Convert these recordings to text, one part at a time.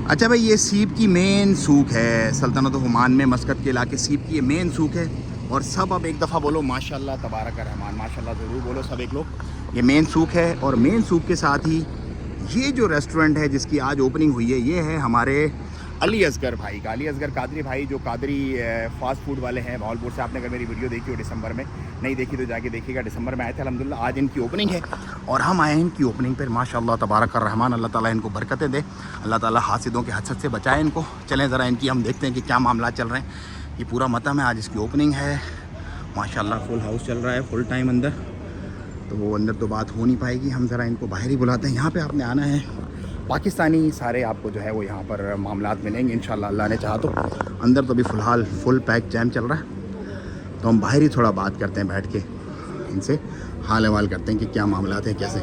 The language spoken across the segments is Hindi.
अच्छा भाई, ये सीप की मेन सूक है सल्तनत ओमान में, मस्कत के इलाके सीप की ये मेन सूक है। और सब अब एक दफ़ा बोलो माशाल्लाह तबारक रहमान, माशाल्लाह ज़रूर बोलो सब एक लोग। ये मेन सूक है और मेन सूक के साथ ही ये जो रेस्टोरेंट है जिसकी आज ओपनिंग हुई है, ये है हमारे अली असगर भाई का, अली असगर कादरी भाई, जो कादरी फास्ट फूड वाले हैं भावलपुर से। आपने अगर मेरी वीडियो देखी हो दिसंबर में, नहीं देखी तो जाके देखिएगा, दिसंबर में आए थे अल्हम्दुलिल्लाह। आज इनकी ओपनिंग है और हम आए हैं इनकी ओपनिंग पर। माशाल्लाह तबारक रहमान, अल्लाह ताला इनको बरकतें दे, अल्लाह ताला हासिदों के हसद से बचाए इनको। चलें ज़रा इनकी हम देखते हैं कि क्या मामला चल रहे हैं। ये पूरा मतम है, आज इसकी ओपनिंग है माशाल्लाह। फुल हाउस चल रहा है, फुल टाइम अंदर, तो वो अंदर तो बात हो नहीं पाएगी। हम ज़रा इनको बाहर ही बुलाते हैं। यहाँ पे आपने आना है, पाकिस्तानी सारे आपको जो है वो यहाँ पर मामलात मिलेंगे इंशाल्लाह, अल्लाह ने चाहा तो। अंदर तो अभी फ़िलहाल फुल पैक जैम चल रहा है, तो हम बाहर ही थोड़ा बात करते हैं बैठ के, इनसे हाल अहवाल करते हैं कि क्या मामलात हैं कैसे।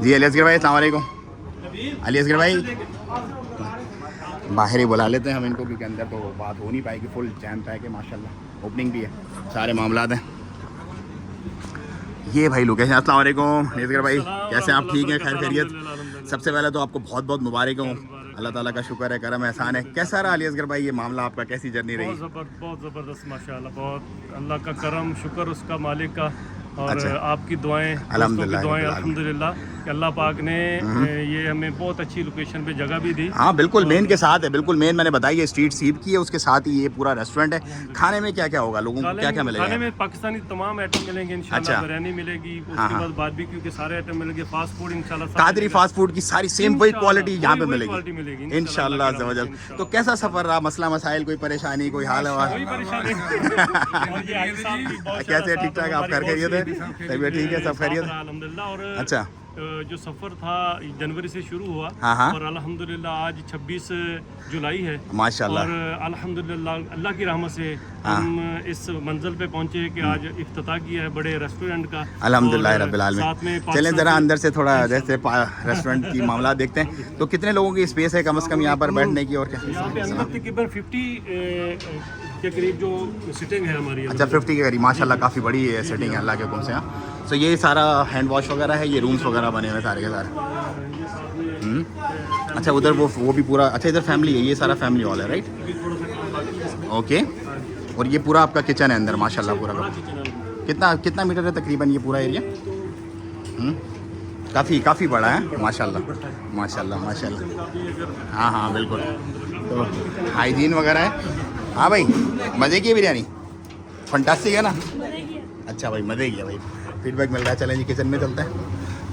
जी अली असगर भाई, अस्सलाम वालेकुम। अली असगर भाई, बाहर ही बुला लेते हैं हम इनको, क्योंकि अंदर तो बात हो नहीं पाएगी, फुल जैम पैक है माशाल्लाह। ओपनिंग भी है, सारे मामलात हैं। ये भाई लोकेशन। अस्सलाम वालेकुम असगर भाई, कैसे आप? ठीक हैं, खैर खैरियत? सबसे पहले तो आपको बहुत बहुत मुबारक हूँ, अल्लाह ताला का शुक्र है, करम एहसान है। कैसा रहा अली असगर भाई ये मामला आपका, कैसी जर्नी रही? बहुत ज़बरदस्त माशाल्लाह, बहुत अल्लाह का करम, शुक्र उसका मालिक का, और अच्छा। आपकी दुआएं, अल्हम्दुलिल्लाह कि अल्लाह पाक ने ये हमें बहुत अच्छी लोकेशन पे जगह भी दी। हाँ बिल्कुल, मेन के साथ है, बिल्कुल मेन मैंने बताई है, स्ट्रीट सीप की है, उसके साथ ही ये पूरा रेस्टोरेंट है। खाने में क्या क्या होगा, लोगों को क्या क्या मिलेगा? खाने में पाकिस्तानी तमाम आइटम मिलेंगे इंशाल्लाह। अच्छा। बिरयानी मिलेगी, उसके हाँ, बाद बारबेक्यू के सारे आइटम मिलेंगे, फास्ट फूड इंशाल्लाह कादरी फास्ट फूड की सारी सेम वही क्वालिटी यहाँ पे वही मिलेगी मिलेगी इंशाल्लाह ज़वजल। तो कैसा सफ़र रहा, मसला मसाइल, कोई परेशानी, कोई हाल कोई हवा? परेशानी नहीं। कैसे ठीक ठाक आप कर खैरियत है? तबीयत ठीक है, सब खैरियत? अल्हम्दुलिल्लाह। और अच्छा, जो सफ़र था जनवरी से शुरू हुआ, हाँ हाँ, और अल्हम्दुलिल्लाह आज 26 जुलाई है माशाल्लाह। और अल्हम्दुलिल्लाह अल्लाह की रहमत से हम इस मंजिल पे पहुंचे कि आज इफ्तिताह किया है बड़े रेस्टोरेंट का, अल्हम्दुलिल्लाह और रब्बिल आलमीन। साथ में चलें ज़रा अंदर से थोड़ा जैसे रेस्टोरेंट की मामला देखते हैं। तो कितने लोगों की स्पेस है कम से कम यहाँ पर बैठने की, और क्या? यहाँ पे अंदर तकरीबन 50 के करीब जो सिटिंग है हमारी। अच्छा, 50 के करीब, माशाल्लाह काफ़ी बड़ी है सेटिंग है अल्लाह के हुक्म से। यहाँ तो ये सारा हैंड वॉश वगैरह है, ये रूम्स वगैरह बने हुए सारे के सारे। अच्छा, उधर वो भी पूरा, अच्छा इधर फैमिली है, ये सारा फैमिली हॉल है, राइट? ओके। और ये पूरा आपका किचन है अंदर माशाल्लाह पूरा का। कितना मीटर है तकरीबन ये पूरा एरिया? काफ़ी बड़ा है माशाल्लाह माशाल्लाह माशाल्लाह। हाँ हाँ बिल्कुल, तो हाइजीन वगैरह है। हाँ भाई, मज़े की है बिरयानी, फंटास्टिक है ना? अच्छा भाई, मज़े की है भाई, फीडबैक मिल रहा है। चलें जी किचन में चलते हैं।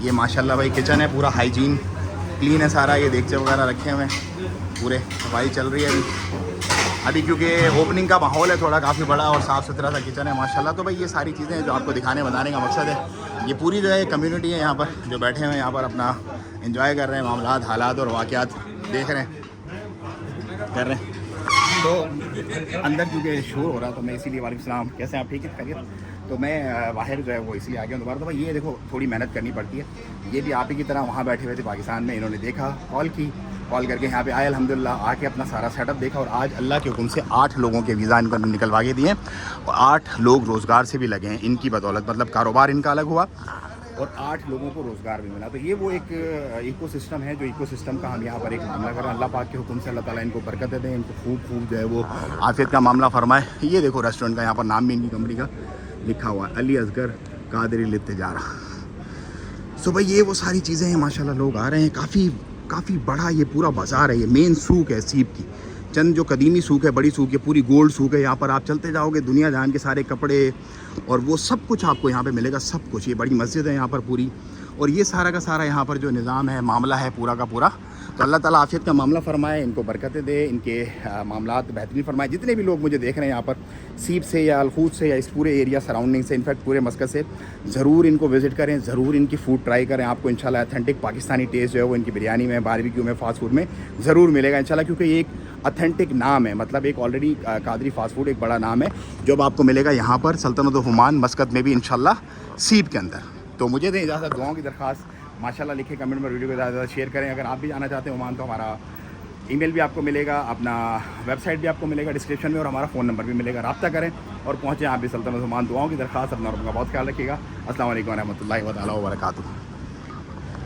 ये माशाल्लाह भाई किचन है, पूरा हाइजीन क्लीन है सारा। ये देगचे वगैरह रखे हुए हैं, पूरे सफाई चल रही है अभी क्योंकि ओपनिंग का माहौल है थोड़ा, काफ़ी बड़ा और साफ़ सुथरा सा किचन है माशाल्लाह। तो भाई ये सारी चीज़ें जो आपको दिखाने बताने का मकसद है, ये पूरी जो है कम्युनिटी है यहाँ पर जो बैठे हुए हैं, यहाँ पर अपना एंजॉय कर रहे हैं, मामलात हालात और वाक़यात देख रहे हैं, कर रहे हैं। तो अंदर क्योंकि शोर हो रहा तो मैं इसीलिए, वालेकुम सलाम, कैसे आप? ठीक है, खैरियत? तो मैं बाहर जो है वो इसलिए आ गया दोबारा। तो भाई ये देखो थोड़ी मेहनत करनी पड़ती है, ये भी आप ही की तरह वहाँ बैठे हुए थे पाकिस्तान में, इन्होंने देखा, कॉल करके यहाँ पे आए, अल्हम्दुलिल्लाह आके अपना सारा सेटअप देखा, और आज अल्लाह के हुक्म से 8 लोगों के वीज़ा इनको निकलवा के दिए, और 8 लोग रोज़गार से भी लगे हैं इनकी बदौलत, मतलब कारोबार इनका अलग हुआ और 8 लोगों को रोज़गार भी मिला। तो ये वो एक इकोसिस्टम है, जो इकोसिस्टम का हम यहाँ पर एक मामला करें। अल्लाह पाक के हुक्म से अल्लाह ताला इनको बरकत दें, इनको खूब जो है वो आफियत का मामला फरमाए। ये देखो रेस्टोरेंट का यहाँ पर नाम भी इनकी कंपनी का लिखा हुआ है, अली असगर कादरी लित्तिजारा। सो भाई ये वो सारी चीज़ें हैं माशाल्लाह, लोग आ रहे हैं, काफ़ी बड़ा ये पूरा बाज़ार है। ये मेन सूक है सीप की, चंद जो कदीमी सूक है, बड़ी सूक है, पूरी गोल्ड सूक है। यहाँ पर आप चलते जाओगे, दुनिया जहान के सारे कपड़े और वो सब कुछ आपको यहाँ पे मिलेगा, सब कुछ। ये बड़ी मस्जिद है यहाँ पर पूरी, और ये सारा का सारा यहाँ पर जो निज़ाम है, मामला है पूरा का पूरा। तो अल्लाह ताला आफियत का मामला फ़रमाए, इनको बरकतें दे, इनके मामलात बेहतरीन फ़रमाए। जितने भी लोग मुझे देख रहे हैं यहाँ पर सीप से या अलखूद से या इस पूरे एरिया सराउंडिंग से, इनफैक्ट पूरे मस्कत से, ज़रूर इनको विज़िट करें, ज़रूर इनकी फ़ूड ट्राई करें। आपको इंशाल्लाह ऑथेंटिक पाकिस्तानी टेस्ट जो है वो इनकी बिरयानी में, बारबेक्यू में, फ़ास्ट फूड में ज़रूर मिलेगा इंशाल्लाह, क्योंकि ये एक ऑथेंटिक नाम है, मतलब एक ऑलरेडी कादरी फ़ास्ट फूड एक बड़ा नाम है जो आपको मिलेगा यहाँ पर सल्तनत ओमान मस्कत में भी इंशाल्लाह सीप के अंदर। तो मुझे दें इजाज़त, दुआओं की दरख्वास्त माशाल्लाह लिखे कमेंट में, वीडियो को ज़्यादा से ज़्यादा शेयर करें। अगर आप भी जाना चाहते हैं ओमान तो हमारा ईमेल भी आपको मिलेगा, अपना वेबसाइट भी आपको मिलेगा डिस्क्रिप्शन में, और हमारा फ़ोन नंबर भी मिलेगा, रब्ता करें और पहुँचें आप भी सल्तनत ओमान। दुआओं की दरख्वास्त, अपना बहुत ख्याल रखिएगा। अस्सलाम वालेकुम व रहमतुल्लाहि व तआला व बरकातुहू।